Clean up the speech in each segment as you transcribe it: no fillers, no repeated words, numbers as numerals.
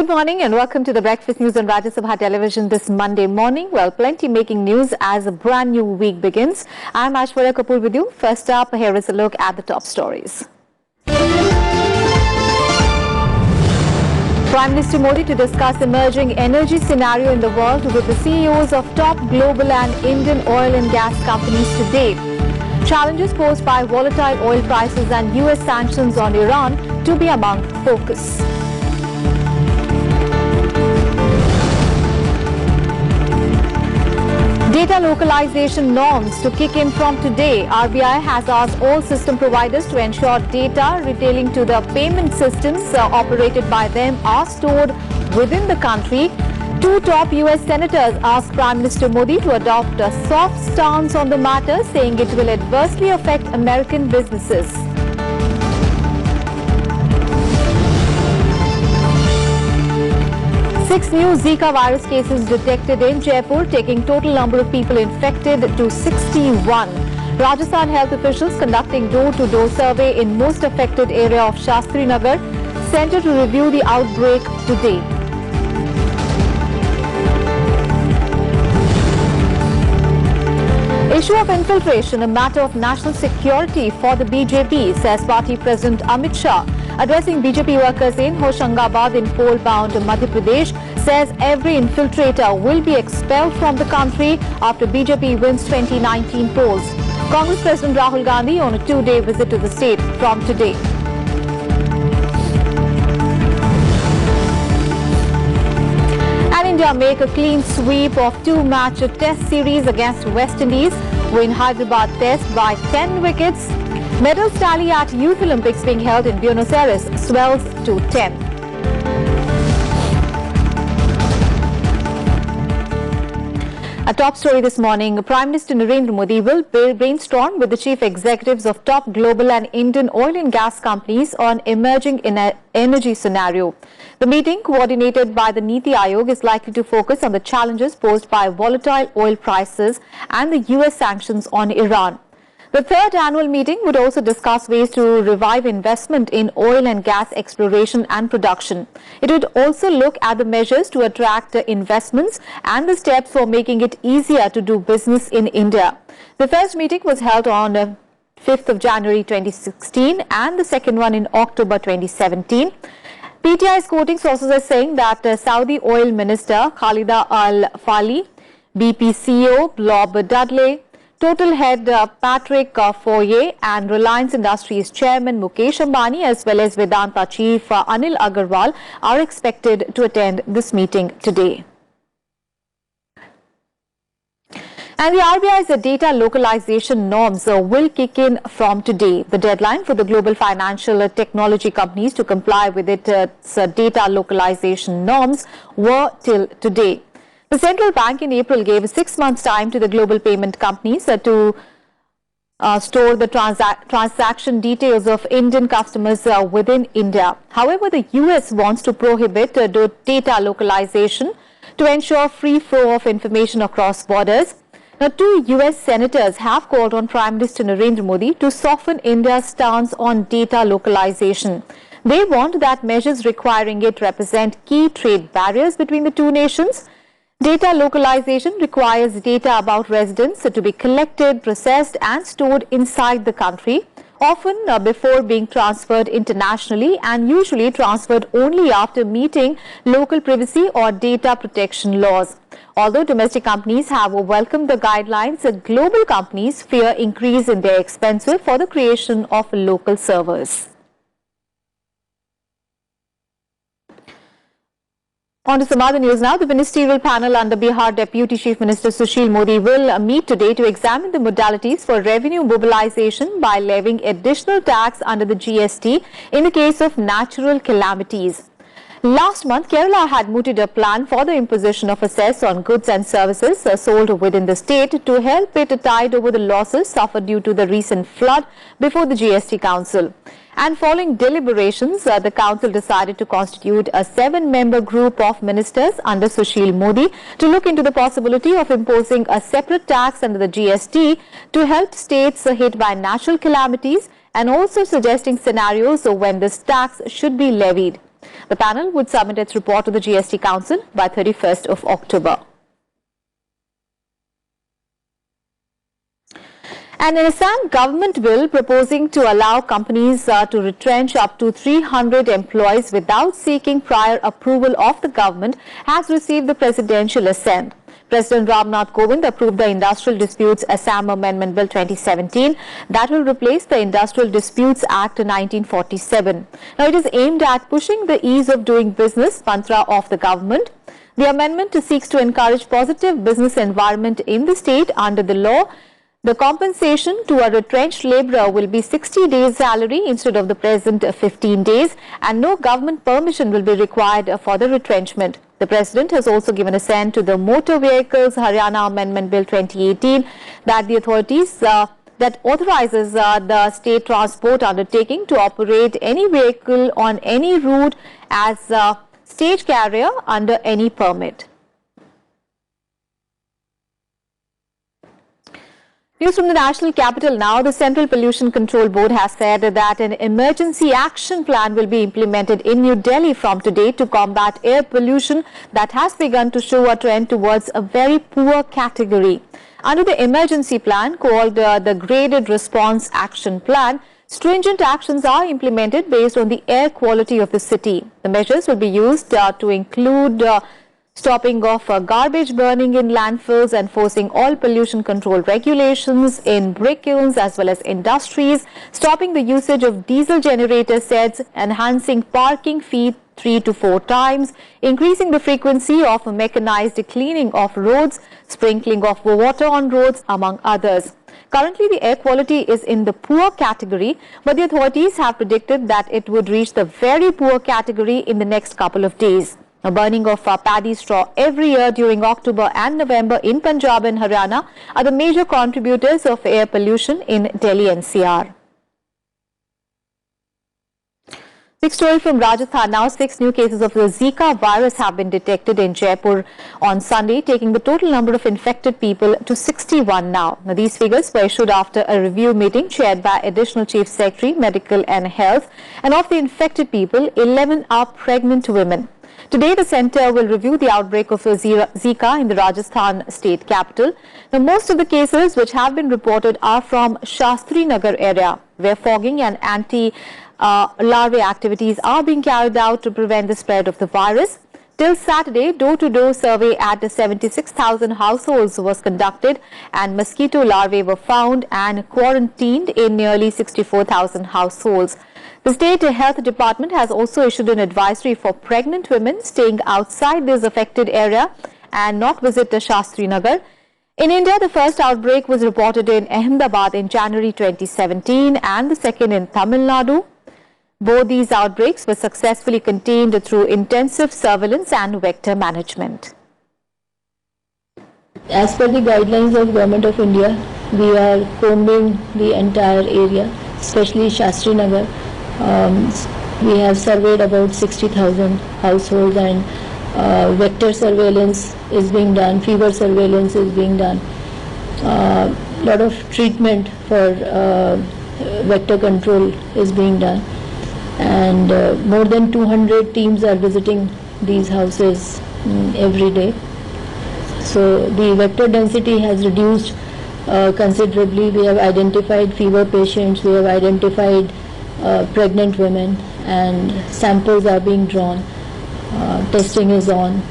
Good morning and welcome to the Breakfast News on Rajya Sabha television this Monday morning. Well, plenty making news as a brand new week begins. I'm Aishwarya Kapoor with you. First up, here is a look at the top stories. Prime Minister Modi to discuss emerging energy scenario in the world with the CEOs of top global and Indian oil and gas companies today. Challenges posed by volatile oil prices and US sanctions on Iran to be among focus. Data localization norms to kick in from today. RBI has asked all system providers to ensure data retailing to the payment systems operated by them are stored within the country. Two top US senators asked Prime Minister Modi to adopt a soft stance on the matter, saying it will adversely affect American businesses. Six new Zika virus cases detected in Jaipur, taking total number of people infected to 61. Rajasthan health officials conducting door-to-door survey in most affected area of Shastri Nagar Center to review the outbreak today. Issue of infiltration, a matter of national security for the BJP, says Party President Amit Shah. Addressing BJP workers in Hoshangabad in poll-bound Madhya Pradesh, says every infiltrator will be expelled from the country after BJP wins 2019 polls. Congress President Rahul Gandhi on a two-day visit to the state from today. And India make a clean sweep of two-match test series against West Indies, win Hyderabad test by 10 wickets. Medals tally at Youth Olympics being held in Buenos Aires swells to 10. A top story this morning, Prime Minister Narendra Modi will brainstorm with the chief executives of top global and Indian oil and gas companies on emerging energy scenario. The meeting, coordinated by the Niti Aayog, is likely to focus on the challenges posed by volatile oil prices and the US sanctions on Iran. The third annual meeting would also discuss ways to revive investment in oil and gas exploration and production. It would also look at the measures to attract investments and the steps for making it easier to do business in India. The first meeting was held on 5th of January 2016 and the second one in October 2017. PTI is quoting sources as saying that Saudi Oil Minister Khalida Al Fali, BP CEO Bob Dudley, Total head Patrick Foye and Reliance Industries chairman Mukesh Ambani as well as Vedanta chief Anil Agarwal are expected to attend this meeting today. And the RBI's data localization norms will kick in from today. The deadline for the global financial technology companies to comply with its data localization norms were till today. The central bank in April gave 6 months' time to the global payment companies to store the transaction details of Indian customers within India. However, the US wants to prohibit data localization to ensure free flow of information across borders. Now, two US senators have called on Prime Minister Narendra Modi to soften India's stance on data localization. They want that measures requiring it represent key trade barriers between the two nations. Data localization requires data about residents to be collected, processed and stored inside the country, often before being transferred internationally and usually transferred only after meeting local privacy or data protection laws. Although domestic companies have welcomed the guidelines, global companies fear increase in their expenses for the creation of local servers. On to some other news now. The ministerial panel under Bihar Deputy Chief Minister Sushil Modi will meet today to examine the modalities for revenue mobilization by levying additional tax under the GST in the case of natural calamities. Last month, Kerala had mooted a plan for the imposition of a cess on goods and services sold within the state to help it tide over the losses suffered due to the recent flood before the GST Council. And following deliberations, the council decided to constitute a 7-member group of ministers under Sushil Modi to look into the possibility of imposing a separate tax under the GST to help states hit by natural calamities and also suggesting scenarios when this tax should be levied. The panel would submit its report to the GST Council by 31st of October. And an Assam government bill proposing to allow companies to retrench up to 300 employees without seeking prior approval of the government has received the presidential assent. President Ramnath Kovind approved the Industrial Disputes Assam Amendment Bill 2017 that will replace the Industrial Disputes Act 1947. Now, it is aimed at pushing the ease of doing business mantra of the government. The amendment seeks to encourage positive business environment in the state under the law. The compensation to a retrenched labourer will be 60 days salary instead of the present 15 days, and no government permission will be required for the retrenchment. The President has also given assent to the Motor Vehicles Haryana Amendment Bill 2018 that the authorities that authorizes the state transport undertaking to operate any vehicle on any route as a stage carrier under any permit. News from the national capital now. The Central Pollution Control Board has said that an emergency action plan will be implemented in New Delhi from today to combat air pollution that has begun to show a trend towards a very poor category. Under the emergency plan called the Graded Response Action Plan, stringent actions are implemented based on the air quality of the city. The measures will be used to include stopping of garbage burning in landfills, enforcing all pollution control regulations in brick kilns as well as industries, stopping the usage of diesel generator sets, enhancing parking fee 3 to 4 times, increasing the frequency of mechanized cleaning of roads, sprinkling of water on roads, among others. Currently, the air quality is in the poor category, but the authorities have predicted that it would reach the very poor category in the next couple of days. A burning of paddy straw every year during October and November in Punjab and Haryana are the major contributors of air pollution in Delhi NCR. Big story from Rajasthan now. 6 new cases of the Zika virus have been detected in Jaipur on Sunday, taking the total number of infected people to 61 now. Now, these figures were issued after a review meeting chaired by Additional Chief Secretary, Medical and Health, and of the infected people, 11 are pregnant women. Today, the centre will review the outbreak of Zika in the Rajasthan state capital. Now, most of the cases which have been reported are from Shastri Nagar area, where fogging and anti-larvae activities are being carried out to prevent the spread of the virus. Till Saturday, door-to-door survey at 76,000 households was conducted and mosquito larvae were found and quarantined in nearly 64,000 households. The State Health Department has also issued an advisory for pregnant women staying outside this affected area and not visit the Shastri Nagar. In India, the first outbreak was reported in Ahmedabad in January 2017 and the second in Tamil Nadu. Both these outbreaks were successfully contained through intensive surveillance and vector management. As per the guidelines of Government of India, we are combing the entire area, especially Shastri Nagar. We have surveyed about 60,000 households and vector surveillance is being done, fever surveillance is being done. Lot of treatment for vector control is being done, and more than 200 teams are visiting these houses every day. So the vector density has reduced considerably. We have identified fever patients, we have identified pregnant women, and samples are being drawn. Testing is on.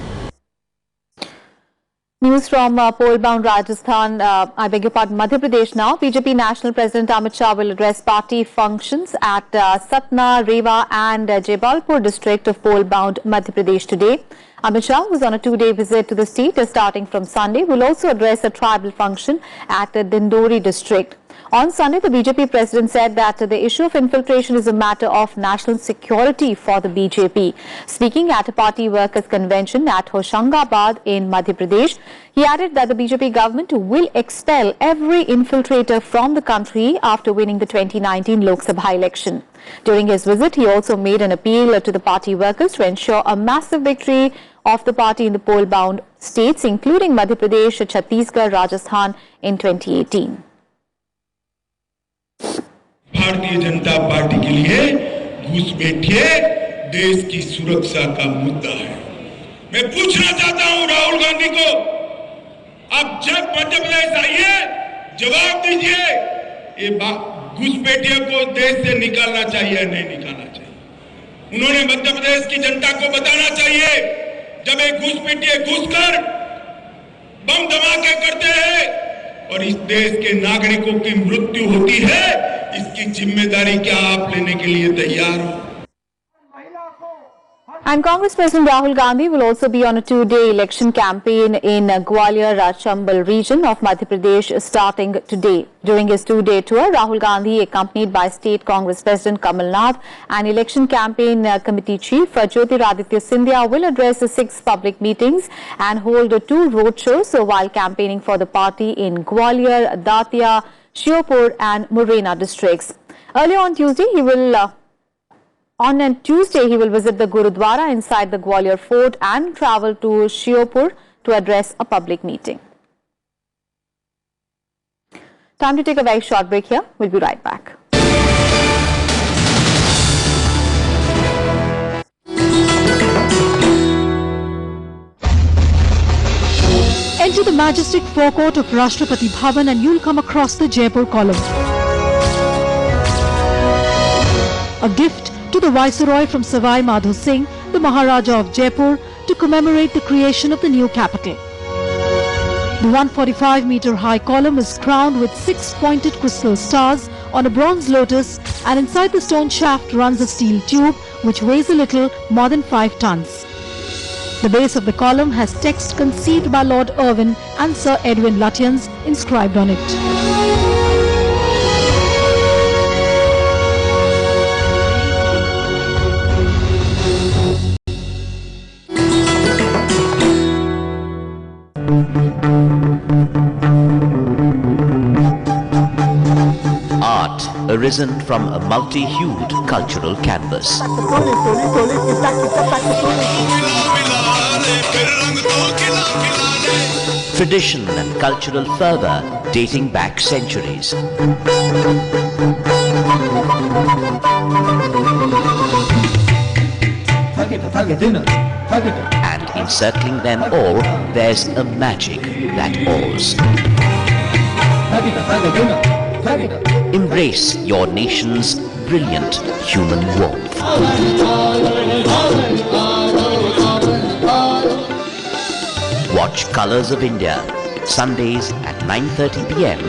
News from pole-bound Rajasthan, Madhya Pradesh now. BJP National President Amit Shah will address party functions at Satna, Rewa and Jabalpur district of pole-bound Madhya Pradesh today. Amit Shah, who is on a 2-day visit to the state starting from Sunday, will also address a tribal function at Dindori district. On Sunday, the BJP president said that the issue of infiltration is a matter of national security for the BJP. Speaking at a party workers' convention at Hoshangabad in Madhya Pradesh, he added that the BJP government will expel every infiltrator from the country after winning the 2019 Lok Sabha election. During his visit, he also made an appeal to the party workers to ensure a massive victory of the party in the poll-bound states, including Madhya Pradesh, Chhattisgarh, Rajasthan in 2018. Bharatiya Janata party के लिए घुसपैठिए देश की सुरक्षा का मुद्दा है। मैं पूछना चाहता हूं राहुल गांधी को, अब जब मध्य प्रदेश आइए, जवाब दीजिए, ये घुसपैठियों को देश से निकालना चाहिए या नहीं निकालना चाहिए। उन्होंने मध्य प्रदेश की जनता को बताना चाहिए, जब एक घुसपैठिए घुसकर बम धमाके करते हैं और इस देश के नागरिकों की मृत्यु होती है, इसकी जिम्मेदारी क्या आप लेने के लिए तैयार हो? And Congress President Rahul Gandhi will also be on a two-day election campaign in Gwalior-Chambal region of Madhya Pradesh starting today. During his two-day tour, Rahul Gandhi, accompanied by State Congress President Kamal Nath and Election Campaign Committee Chief Jyotiraditya Scindia, will address 6 public meetings and hold 2 roadshows while campaigning for the party in Gwalior, Datia, Shiopur and Morena districts. Earlier on Tuesday, he will visit the Gurudwara inside the Gwalior Fort and travel to Shiopur to address a public meeting. Time to take a very short break here. We'll be right back. Enter the majestic forecourt of Rashtrapati Bhavan and you'll come across the Jaipur column. A gift to the Viceroy from Savai Madho Singh, the Maharaja of Jaipur, to commemorate the creation of the new capital. The 145-meter high column is crowned with 6 pointed crystal stars on a bronze lotus, and inside the stone shaft runs a steel tube which weighs a little more than 5 tons. The base of the column has text conceived by Lord Irwin and Sir Edwin Lutyens inscribed on it. Art arisen from a multi-hued cultural canvas. Tradition and cultural fervor dating back centuries. And encircling them all, there's a magic that awes. Embrace your nation's brilliant human warmth. Watch Colors of India, Sundays at 9:30 p.m.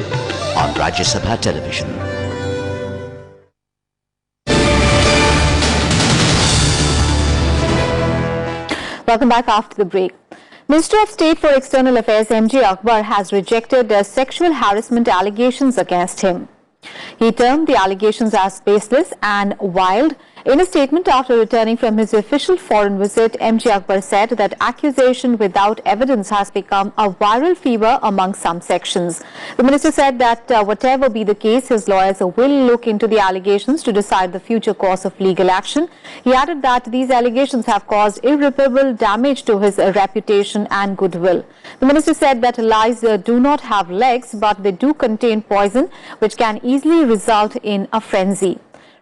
on Rajya Sabha television. Welcome back after the break. Minister of State for External Affairs M.J. Akbar has rejected sexual harassment allegations against him. He termed the allegations as baseless and wild. In a statement after returning from his official foreign visit, M.J. Akbar said that accusation without evidence has become a viral fever among some sections. The minister said that whatever be the case, his lawyers will look into the allegations to decide the future course of legal action. He added that these allegations have caused irreparable damage to his reputation and goodwill. The minister said that lies do not have legs, but they do contain poison, which can easily result in a frenzy.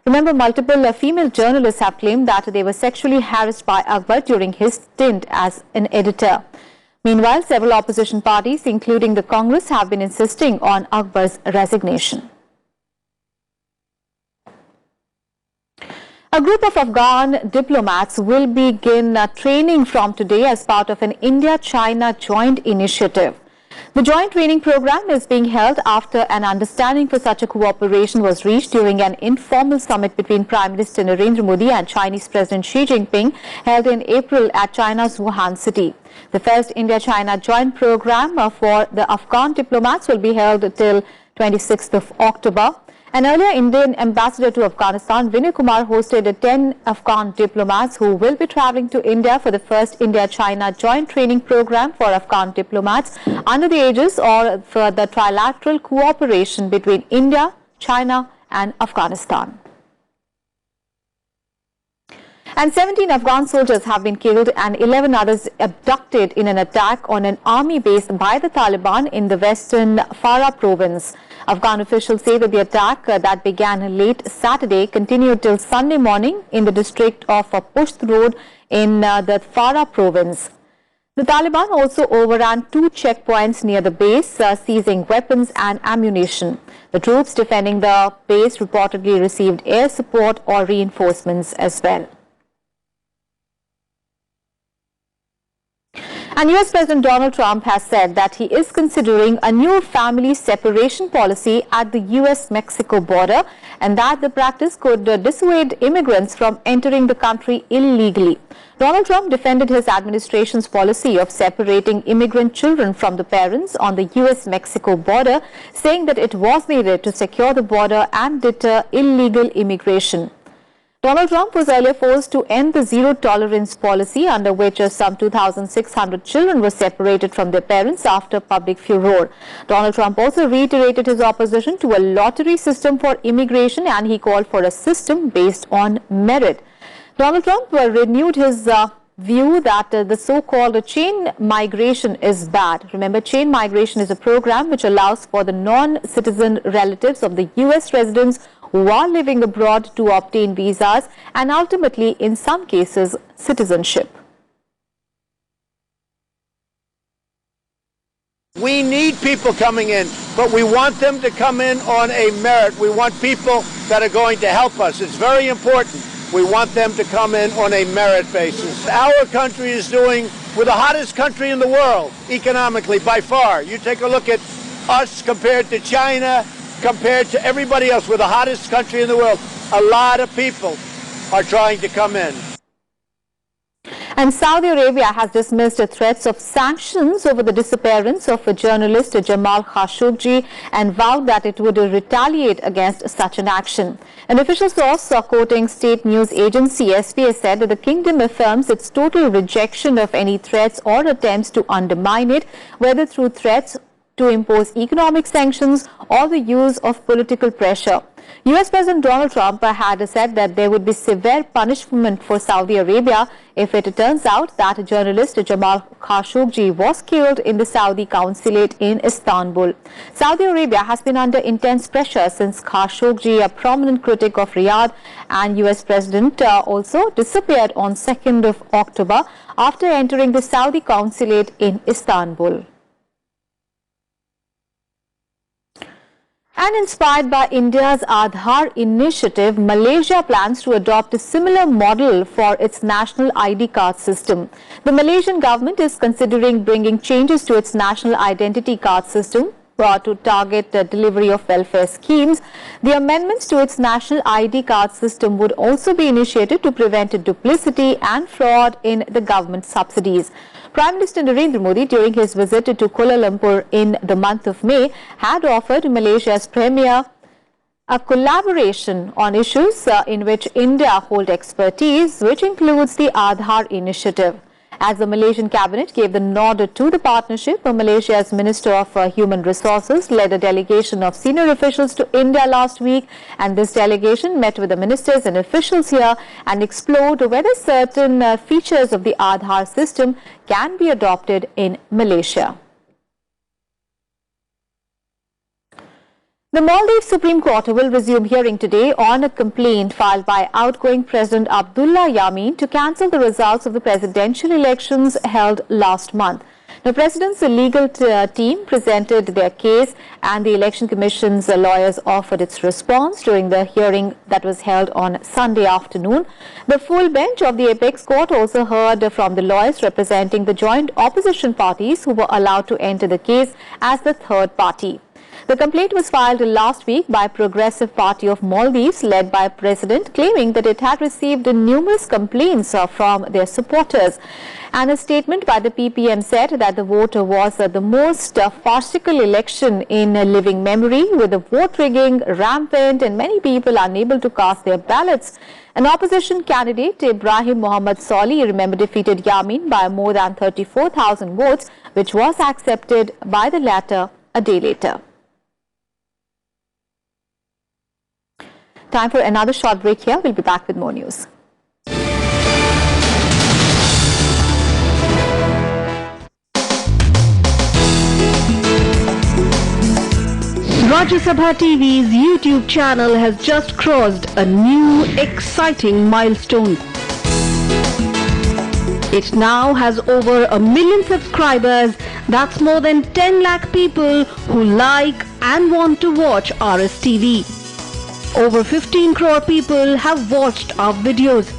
Remember, multiple female journalists have claimed that they were sexually harassed by Akbar during his stint as an editor. Meanwhile, several opposition parties, including the Congress, have been insisting on Akbar's resignation. A group of Afghan diplomats will begin training from today as part of an India-China joint initiative. The joint training program is being held after an understanding for such a cooperation was reached during an informal summit between Prime Minister Narendra Modi and Chinese President Xi Jinping held in April at China's Wuhan city. The first India-China joint program for the Afghan diplomats will be held till 26th of October. An earlier Indian ambassador to Afghanistan, Vinay Kumar, hosted 10 Afghan diplomats who will be travelling to India for the first India-China joint training program for Afghan diplomats under the aegis or for the trilateral cooperation between India, China and Afghanistan. And 17 Afghan soldiers have been killed and 11 others abducted in an attack on an army base by the Taliban in the western Farah province. Afghan officials say that the attack that began late Saturday continued till Sunday morning in the district of Pusht Road in the Farah province. The Taliban also overran 2 checkpoints near the base, seizing weapons and ammunition. The troops defending the base reportedly received air support or reinforcements as well. And US President Donald Trump has said that he is considering a new family separation policy at the US-Mexico border and that the practice could dissuade immigrants from entering the country illegally. Donald Trump defended his administration's policy of separating immigrant children from the parents on the US-Mexico border, saying that it was needed to secure the border and deter illegal immigration. Donald Trump was earlier forced to end the zero-tolerance policy under which some 2,600 children were separated from their parents after public furor. Donald Trump also reiterated his opposition to a lottery system for immigration and he called for a system based on merit. Donald Trump renewed his view that the so-called chain migration is bad. Remember, chain migration is a program which allows for the non-citizen relatives of the US residents who are living abroad to obtain visas and ultimately, in some cases, citizenship. We need people coming in, but we want them to come in on a merit. We want people that are going to help us. It's very important. We want them to come in on a merit basis. Our country is doing, we're the hottest country in the world, economically, by far. You take a look at us compared to China, compared to everybody else. We're the hottest country in the world. A lot of people are trying to come in. And Saudi Arabia has dismissed threats of sanctions over the disappearance of journalist Jamal Khashoggi and vowed that it would retaliate against such an action. An official source quoting state news agency SBS said that the kingdom affirms its total rejection of any threats or attempts to undermine it, whether through threats to impose economic sanctions or the use of political pressure. US President Donald Trump had said that there would be severe punishment for Saudi Arabia if it turns out that journalist Jamal Khashoggi was killed in the Saudi consulate in Istanbul. Saudi Arabia has been under intense pressure since Khashoggi, a prominent critic of Riyadh and US President, also disappeared on 2nd of October after entering the Saudi consulate in Istanbul. And inspired by India's Aadhaar initiative, Malaysia plans to adopt a similar model for its national ID card system. The Malaysian government is considering bringing changes to its national identity card system to target the delivery of welfare schemes. The amendments to its national ID card system would also be initiated to prevent duplicity and fraud in the government subsidies. Prime Minister Narendra Modi, during his visit to Kuala Lumpur in the month of May, had offered Malaysia's Premier a collaboration on issues in which India holds expertise, which includes the Aadhaar initiative. As the Malaysian cabinet gave the nod to the partnership, Malaysia's Minister of Human Resources led a delegation of senior officials to India last week, and this delegation met with the ministers and officials here and explored whether certain features of the Aadhaar system can be adopted in Malaysia. The Maldives Supreme Court will resume hearing today on a complaint filed by outgoing President Abdullah Yameen to cancel the results of the presidential elections held last month. The President's legal team presented their case and the Election Commission's lawyers offered its response during the hearing that was held on Sunday afternoon. The full bench of the Apex Court also heard from the lawyers representing the joint opposition parties who were allowed to enter the case as the third party. The complaint was filed last week by Progressive Party of Maldives, led by President, claiming that it had received numerous complaints from their supporters. And a statement by the PPM said that the vote was the most farcical election in living memory, with the vote rigging rampant and many people unable to cast their ballots. An opposition candidate, Ibrahim Mohammed Soli, defeated Yameen by more than 34,000 votes, which was accepted by the latter a day later. Time for another short break here. We'll be back with more news. Rajya Sabha TV's YouTube channel has just crossed a new exciting milestone. It now has over 1 million subscribers. That's more than 10 lakh people who like and want to watch RSTV. Over 15 crore people have watched our videos.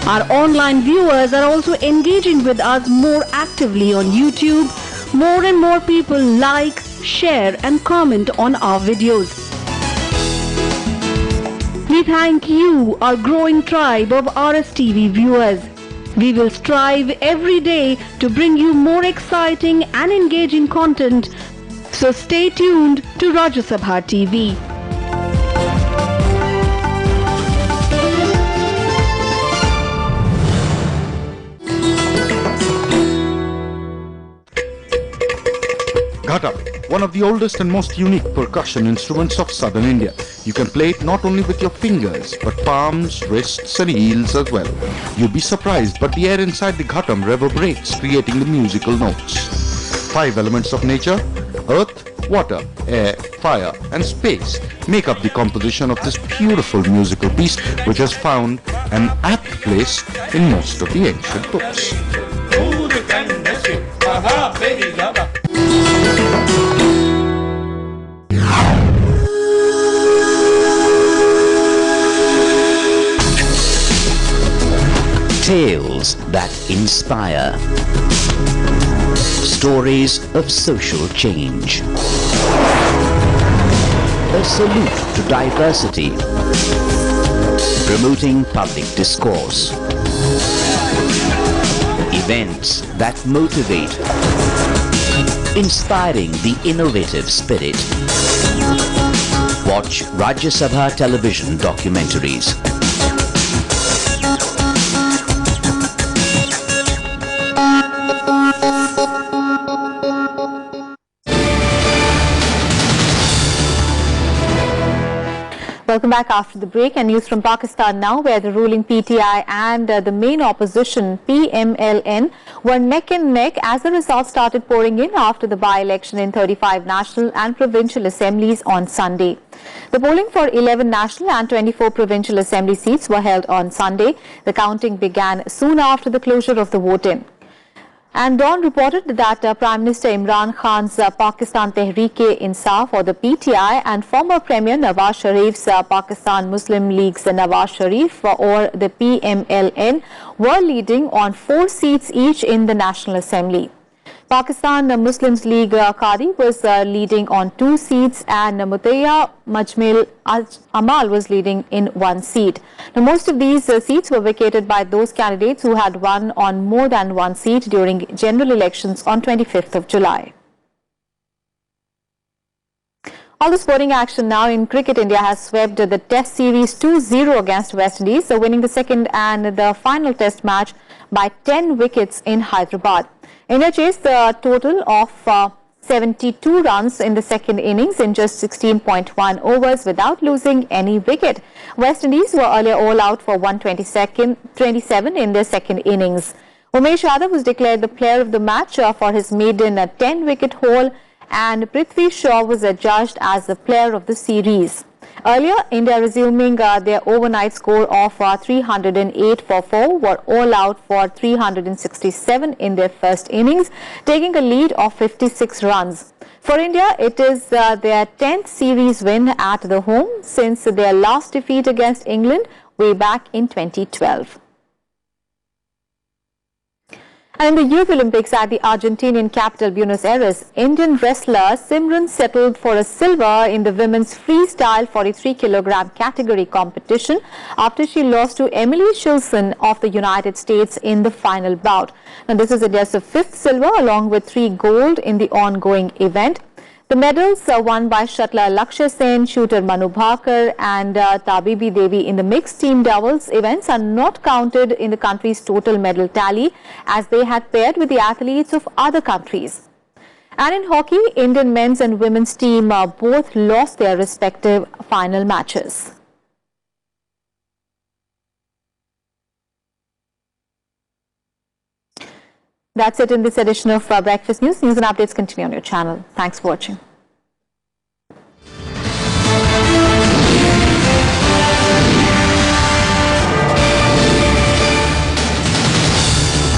Our online viewers are also engaging with us more actively on YouTube. More and more people like, share and comment on our videos. We thank you, our growing tribe of RSTV viewers. We will strive every day to bring you more exciting and engaging content. So stay tuned to Rajya Sabha TV. Ghatam, one of the oldest and most unique percussion instruments of southern India. You can play it not only with your fingers, but palms, wrists and heels as well. You'll be surprised, but the air inside the Ghatam reverberates, creating the musical notes. 5 elements of nature, earth, water, air, fire and space make up the composition of this beautiful musical piece, which has found an apt place in most of the ancient books. Tales that inspire. Stories of social change. A salute to diversity. Promoting public discourse. Events that motivate. Inspiring the innovative spirit. Watch Rajya Sabha television documentaries. Welcome back after the break, and news from Pakistan now, where the ruling PTI and the main opposition PMLN were neck and neck as the results started pouring in after the by-election in 35 national and provincial assemblies on Sunday. The polling for 11 national and 24 provincial assembly seats were held on Sunday. The counting began soon after the closure of the voting. And Dawn reported that Prime Minister Imran Khan's Pakistan Tehreek-e-Insaf, or the PTI, and former Premier Nawaz Sharif's Pakistan Muslim League's Nawaz Sharif, or the PMLN, were leading on 4 seats each in the National Assembly. Pakistan Muslims League Qadi was leading on 2 seats, and Madhya Majmil Amal was leading in 1 seat. Now, most of these seats were vacated by those candidates who had won on more than 1 seat during general elections on 25th of July. All the sporting action now in cricket. India has swept the Test series 2-0 against West Indies, so winning the second and the final Test match by 10 wickets in Hyderabad. India chased the total of 72 runs in the second innings in just 16.1 overs without losing any wicket. West Indies were earlier all out for 127 in their second innings. Umesh Yadav was declared the player of the match for his maiden 10-wicket haul, and Prithvi Shaw was adjudged as the player of the series. Earlier, India, resuming their overnight score of 308 for 4, were all out for 367 in their first innings, taking a lead of 56 runs. For India, it is their 10th series win at the home since their last defeat against England way back in 2012. And in the Youth Olympics at the Argentinian capital Buenos Aires, Indian wrestler Simran settled for a silver in the women's freestyle 43-kilogram category competition after she lost to Emily Shilson of the United States in the final bout. Now, this is India's 5th silver along with 3 gold in the ongoing event. The medals are won by shuttler Lakshya Sen, shooter Manu Bhakar and Tabibi Devi in the mixed team doubles events are not counted in the country's total medal tally, as they had paired with the athletes of other countries. And in hockey, Indian men's and women's team both lost their respective final matches. That's it in this edition of Breakfast News. News and updates continue on your channel. Thanks for watching.